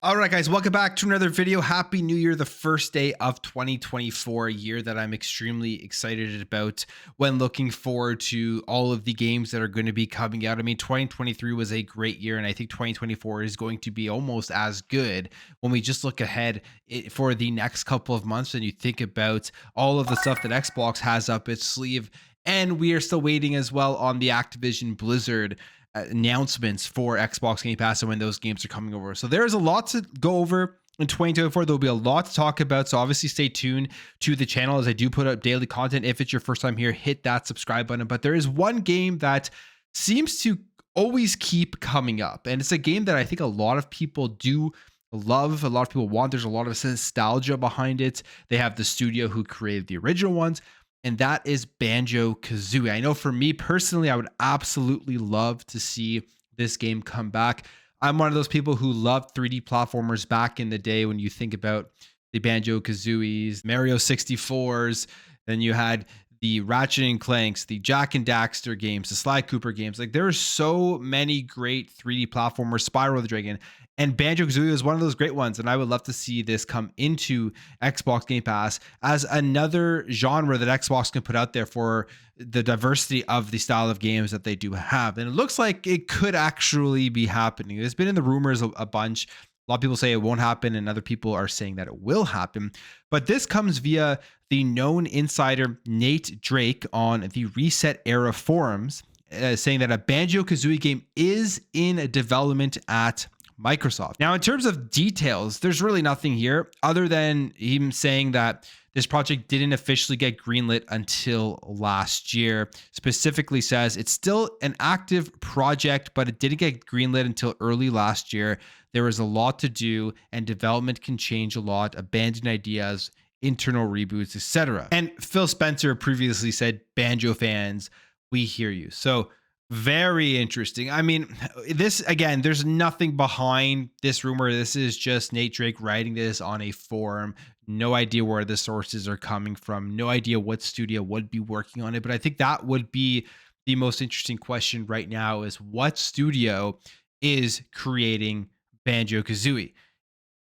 All right, guys, welcome back to another video. Happy New Year, the first day of 2024, a year that I'm extremely excited about when looking forward to all of the games that are going to be coming out. I mean, 2023 was a great year, and I think 2024 is going to be almost as good when we just look ahead for the next couple of months and you think about all of the stuff that Xbox has up its sleeve. And we are still waiting as well on the Activision Blizzard announcements for Xbox Game Pass and when those games are coming over. So there's a lot to go over in 2024. There'll be a lot to talk about. So obviously stay tuned to the channel as I do put up daily content. If it's your first time here, hit that subscribe button. But there is one game that seems to always keep coming up. And it's a game that I think a lot of people do love. A lot of people want. There's a lot of nostalgia behind it. They have the studio who created the original ones, and that is Banjo-Kazooie. I know for me personally, I would absolutely love to see this game come back. I'm one of those people who loved 3D platformers back in the day when you think about the Banjo-Kazooies, Mario 64s, then you had the Ratchet and Clanks, the Jack and Daxter games, the Sly Cooper games. Like there are so many great 3D platformers, Spyro the Dragon, and Banjo-Kazooie is one of those great ones. And I would love to see this come into Xbox Game Pass as another genre that Xbox can put out there for the diversity of the style of games that they do have. And it looks like it could actually be happening. There's been in the rumors a bunch. A lot of people say it won't happen, and other people are saying that it will happen. But this comes via the known insider Nate Drake on the Reset Era forums, saying that a Banjo-Kazooie game is in development at Microsoft. Now, in terms of details, there's really nothing here other than him saying that this project didn't officially get greenlit until last year. Specifically says it's still an active project, but it didn't get greenlit until early last year. There is a lot to do and development can change a lot, abandoned ideas, internal reboots, etc. And Phil Spencer previously said, Banjo fans, we hear you. So very interesting. I mean, this again, there's nothing behind this rumor. This is just Nate Drake writing this on a forum. No idea where the sources are coming from. No idea what studio would be working on it. But I think that would be the most interesting question right now is what studio is creating Banjo-Kazooie?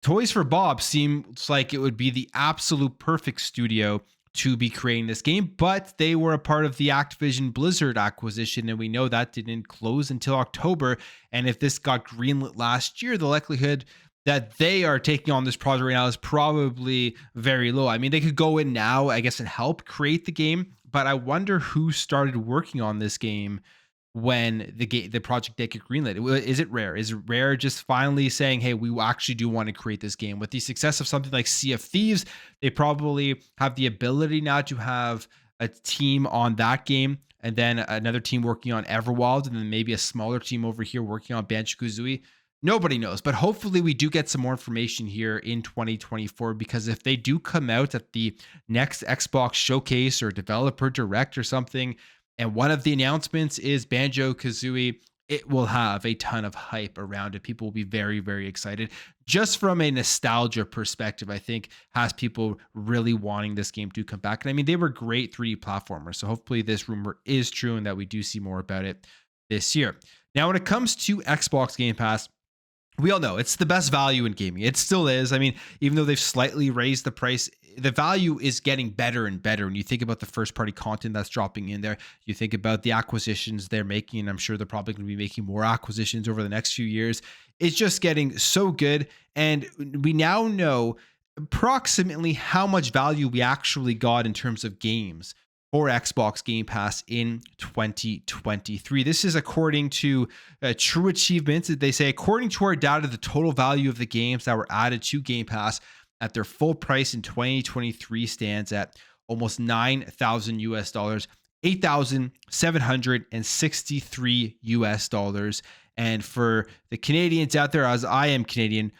Toys for Bob seems like it would be the absolute perfect studio to be creating this game, but they were a part of the Activision Blizzard acquisition, and we know that didn't close until October. And if this got greenlit last year, the likelihood that they are taking on this project right now is probably very low. I mean, they could go in now, I guess, and help create the game, but I wonder who started working on this game when the project did get greenlit. Is it Rare? Is Rare just finally saying, hey, we actually do want to create this game? With the success of something like Sea of Thieves, they probably have the ability now to have a team on that game and then another team working on Everwild and then maybe a smaller team over here working on Banjo-Kazooie. Nobody knows, but hopefully we do get some more information here in 2024, because if they do come out at the next Xbox showcase or developer direct or something, and one of the announcements is Banjo-Kazooie, it will have a ton of hype around it. People will be very, very excited. Just from a nostalgia perspective, I think has people really wanting this game to come back. And I mean, they were great 3D platformers. So hopefully this rumor is true and that we do see more about it this year. Now, when it comes to Xbox Game Pass, we all know it's the best value in gaming. It still is. I mean, even though they've slightly raised the price, the value is getting better and better. When you think about the first party content that's dropping in there, you think about the acquisitions they're making, and I'm sure they're probably going to be making more acquisitions over the next few years. It's just getting so good. And we now know approximately how much value we actually got in terms of games for Xbox Game Pass in 2023. This is according to True Achievements. They say, according to our data, the total value of the games that were added to Game Pass at their full price in 2023 stands at almost $9,000 US, $8,763 US. And for the Canadians out there, as I am Canadian,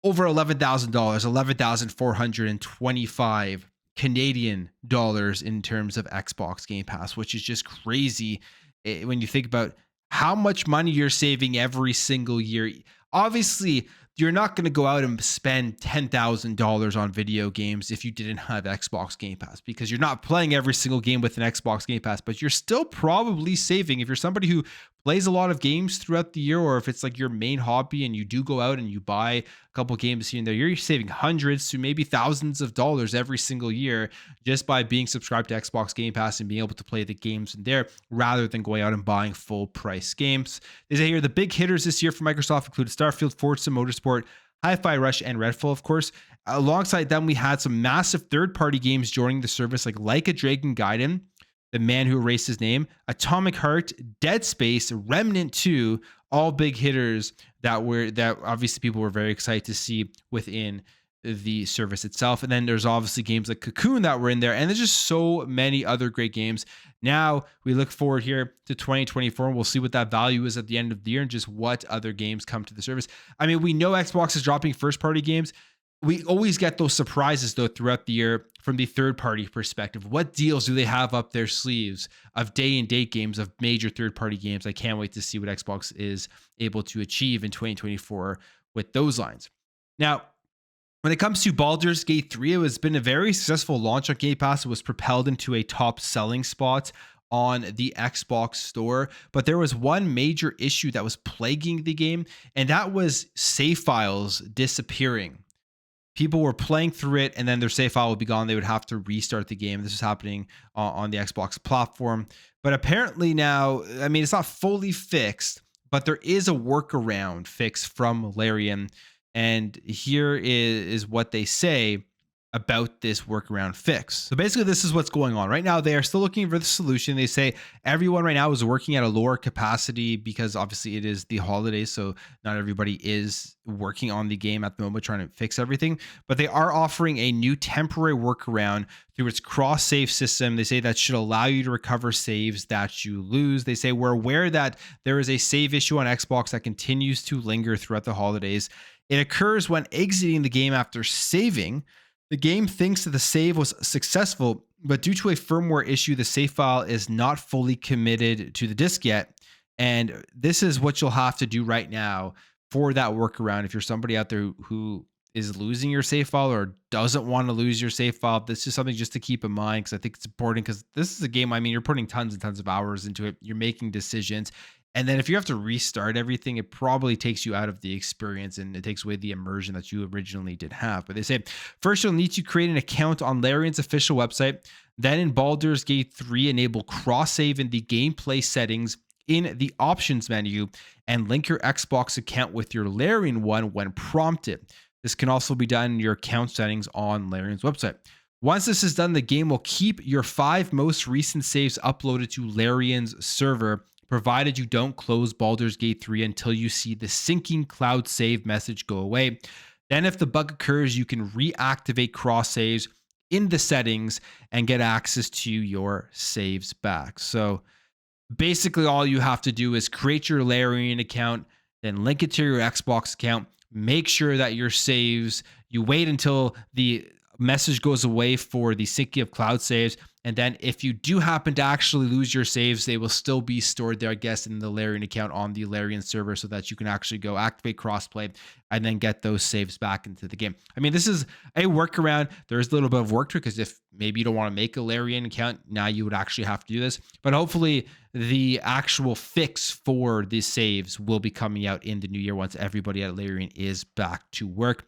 over $11,000, 11,425 Canadian dollars in terms of Xbox Game Pass, which is just crazy when you think about how much money you're saving every single year. Obviously, you're not going to go out and spend $10,000 on video games if you didn't have Xbox Game Pass, because you're not playing every single game with an Xbox Game Pass, but you're still probably saving. If you're somebody who plays a lot of games throughout the year, or if it's like your main hobby and you do go out and you buy a couple games here and there, you're saving hundreds to maybe thousands of dollars every single year just by being subscribed to Xbox Game Pass and being able to play the games in there rather than going out and buying full price games. They say here the big hitters this year for Microsoft included Starfield, Forza Motorsport, Hi-Fi Rush, and Redfall, of course. Alongside them, we had some massive third-party games joining the service, like a Dragon Gaiden, The Man Who Erased His Name, Atomic Heart, Dead Space, Remnant 2, all big hitters that obviously people were very excited to see within the service itself. And then there's obviously games like Cocoon that were in there, and there's just so many other great games. Now we look forward here to 2024, and we'll see what that value is at the end of the year and just what other games come to the service. I mean, we know Xbox is dropping first party games. We always get those surprises though throughout the year from the third party perspective. What deals do they have up their sleeves of day and date games, of major third party games? I can't wait to see what Xbox is able to achieve in 2024 with those lines. Now, when it comes to Baldur's Gate 3, it has been a very successful launch on Game Pass. It was propelled into a top selling spot on the Xbox store, but there was one major issue that was plaguing the game, and that was save files disappearing. People were playing through it, and then their save file would be gone. They would have to restart the game. This is happening on the Xbox platform. But apparently now, I mean, it's not fully fixed, but there is a workaround fix from Larian. And here is what they say about this workaround fix. So basically, this is what's going on right now. They are still looking for the solution. They say everyone right now is working at a lower capacity because obviously it is the holidays. So not everybody is working on the game at the moment, trying to fix everything. But they are offering a new temporary workaround through its cross save system. They say that should allow you to recover saves that you lose. They say we're aware that there is a save issue on Xbox that continues to linger throughout the holidays. It occurs when exiting the game after saving. The game thinks that the save was successful, but due to a firmware issue, the save file is not fully committed to the disk yet. And this is what you'll have to do right now for that workaround. If you're somebody out there who is losing your save file or doesn't want to lose your save file, this is something just to keep in mind, because I think it's important, because this is a game, I mean, you're putting tons and tons of hours into it. You're making decisions. And then if you have to restart everything, it probably takes you out of the experience and it takes away the immersion that you originally did have. But they say, first, you'll need to create an account on Larian's official website. Then in Baldur's Gate 3, enable cross-save in the gameplay settings in the options menu and link your Xbox account with your Larian one when prompted. This can also be done in your account settings on Larian's website. Once this is done, the game will keep your 5 most recent saves uploaded to Larian's server, provided you don't close Baldur's Gate 3 until you see the syncing cloud save message go away. Then if the bug occurs, you can reactivate cross saves in the settings and get access to your saves back. So basically all you have to do is create your Larian account, then link it to your Xbox account, make sure that your saves, you wait until the message goes away for the syncing of cloud saves. And then if you do happen to actually lose your saves, they will still be stored there, I guess, in the Larian account on the Larian server, so that you can actually go activate crossplay and then get those saves back into the game. I mean, this is a workaround. There's a little bit of work to it, because if maybe you don't want to make a Larian account, now you would actually have to do this. But hopefully the actual fix for the saves will be coming out in the new year once everybody at Larian is back to work.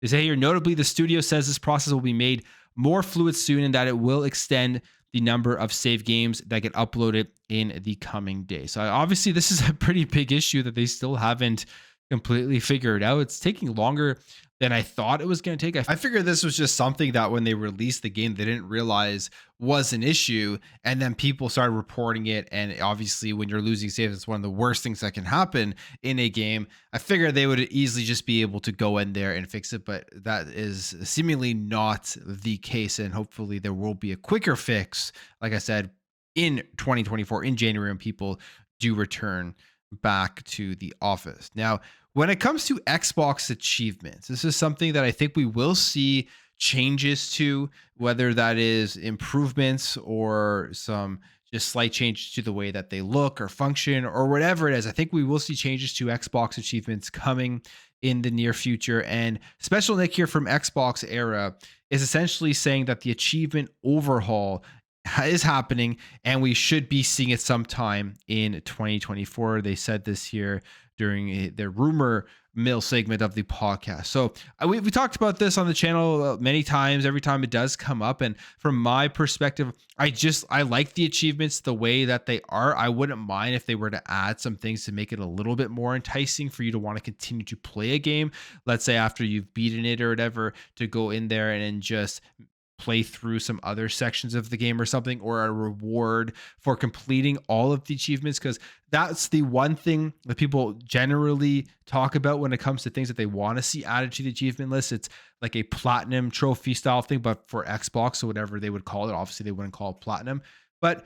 They say here, notably, the studio says this process will be made more fluid soon and that it will extend the number of save games that get uploaded in the coming days. So obviously, this is a pretty big issue that they still haven't completely figured out. It's taking longer than I thought it was going to take. I figured this was just something that when they released the game, they didn't realize was an issue. And then people started reporting it. And obviously, when you're losing saves, it's one of the worst things that can happen in a game. I figured they would easily just be able to go in there and fix it. But that is seemingly not the case. And hopefully there will be a quicker fix, like I said, in 2024, in January, when people do return back to the office. Now, when it comes to Xbox achievements, this is something that I think we will see changes to, whether that is improvements or some just slight changes to the way that they look or function or whatever it is. I think we will see changes to Xbox achievements coming in the near future. And Special Nick here from Xbox Era is essentially saying that the achievement overhaul is happening and we should be seeing it sometime in 2024. They said this here during their rumor mill segment of the podcast. So we talked about this on the channel many times, every time it does come up. And from my perspective, I like the achievements the way that they are. I wouldn't mind if they were to add some things to make it a little bit more enticing for you to want to continue to play a game. Let's say after you've beaten it or whatever, to go in there and just play through some other sections of the game or something, or a reward for completing all of the achievements, because that's the one thing that people generally talk about when it comes to things that they want to see added to the achievement list. It's like a platinum trophy style thing, but for Xbox or whatever they would call it. Obviously they wouldn't call it platinum, but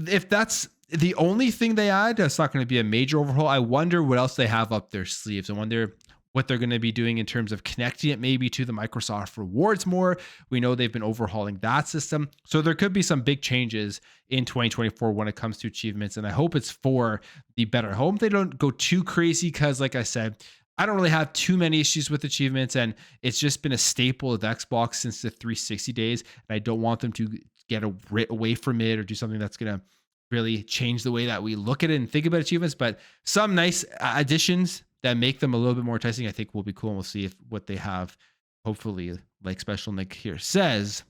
if that's the only thing they add, that's not going to be a major overhaul. I wonder what else they have up their sleeves. I wonder what they're going to be doing in terms of connecting it maybe to the Microsoft rewards more. We know they've been overhauling that system. So there could be some big changes in 2024 when it comes to achievements. And I hope it's for the better. I hope they don't go too crazy because, like I said, I don't really have too many issues with achievements. And it's just been a staple of Xbox since the 360 days. And I don't want them to get away from it or do something that's going to really change the way that we look at it and think about achievements. But some nice additions that make them a little bit more enticing, I think will be cool. And we'll see what they have, hopefully, like Special Nick here says,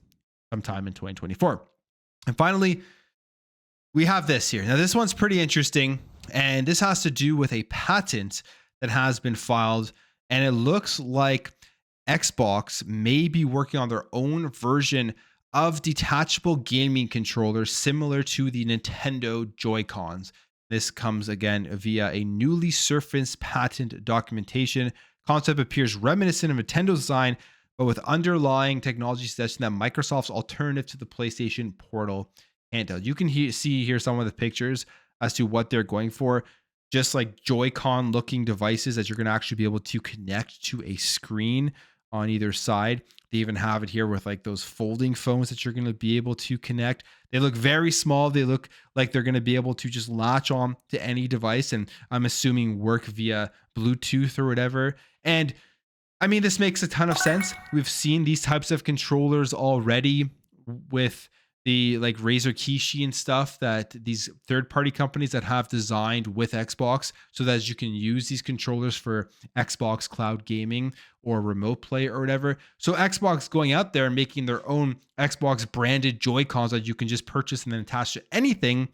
sometime in 2024. And finally, we have this here. Now, this one's pretty interesting. And this has to do with a patent that has been filed. And it looks like Xbox may be working on their own version of detachable gaming controllers similar to the Nintendo Joy-Cons. This comes again via a newly surfaced patent documentation. Concept appears reminiscent of Nintendo's design, but with underlying technology suggesting that Microsoft's alternative to the PlayStation Portal handheld. You can see here some of the pictures as to what they're going for. Just like Joy-Con looking devices that you're going to actually be able to connect to a screen on either side. They even have it here with like those folding phones that you're going to be able to connect. They look very small. They look like they're going to be able to just latch on to any device, and I'm assuming work via Bluetooth or whatever. And I mean, this makes a ton of sense. We've seen these types of controllers already with the like Razer Kishi and stuff, that these third-party companies that have designed with Xbox so that you can use these controllers for Xbox cloud gaming or remote play or whatever. So Xbox going out there and making their own Xbox branded Joy-Cons that you can just purchase and then attach to anything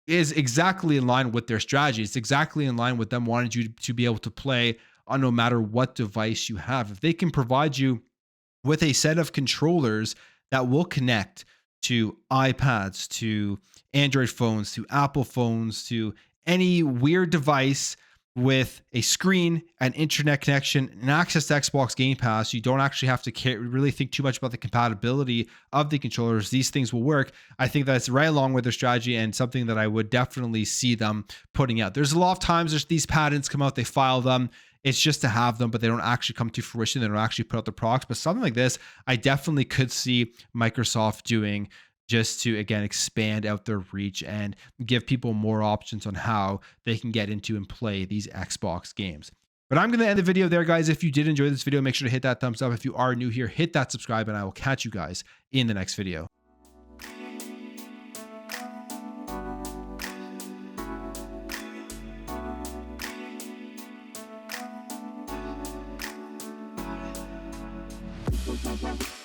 is exactly in line with their strategy. It's exactly in line with them wanting you to be able to play on no matter what device you have. If they can provide you with a set of controllers that will connect to iPads, to Android phones, to Apple phones, to any weird device with a screen, an internet connection, and access to Xbox Game Pass, you don't actually have to really think too much about the compatibility of the controllers. These things will work. I think that's right along with their strategy and something that I would definitely see them putting out. There's a lot of times there's these patents come out, they file them. It's just to have them, but they don't actually come to fruition. They don't actually put out the products. But something like this, I definitely could see Microsoft doing just to, again, expand out their reach and give people more options on how they can get into and play these Xbox games. But I'm going to end the video there, guys. If you did enjoy this video, make sure to hit that thumbs up. If you are new here, hit that subscribe, and I will catch you guys in the next video. Bye.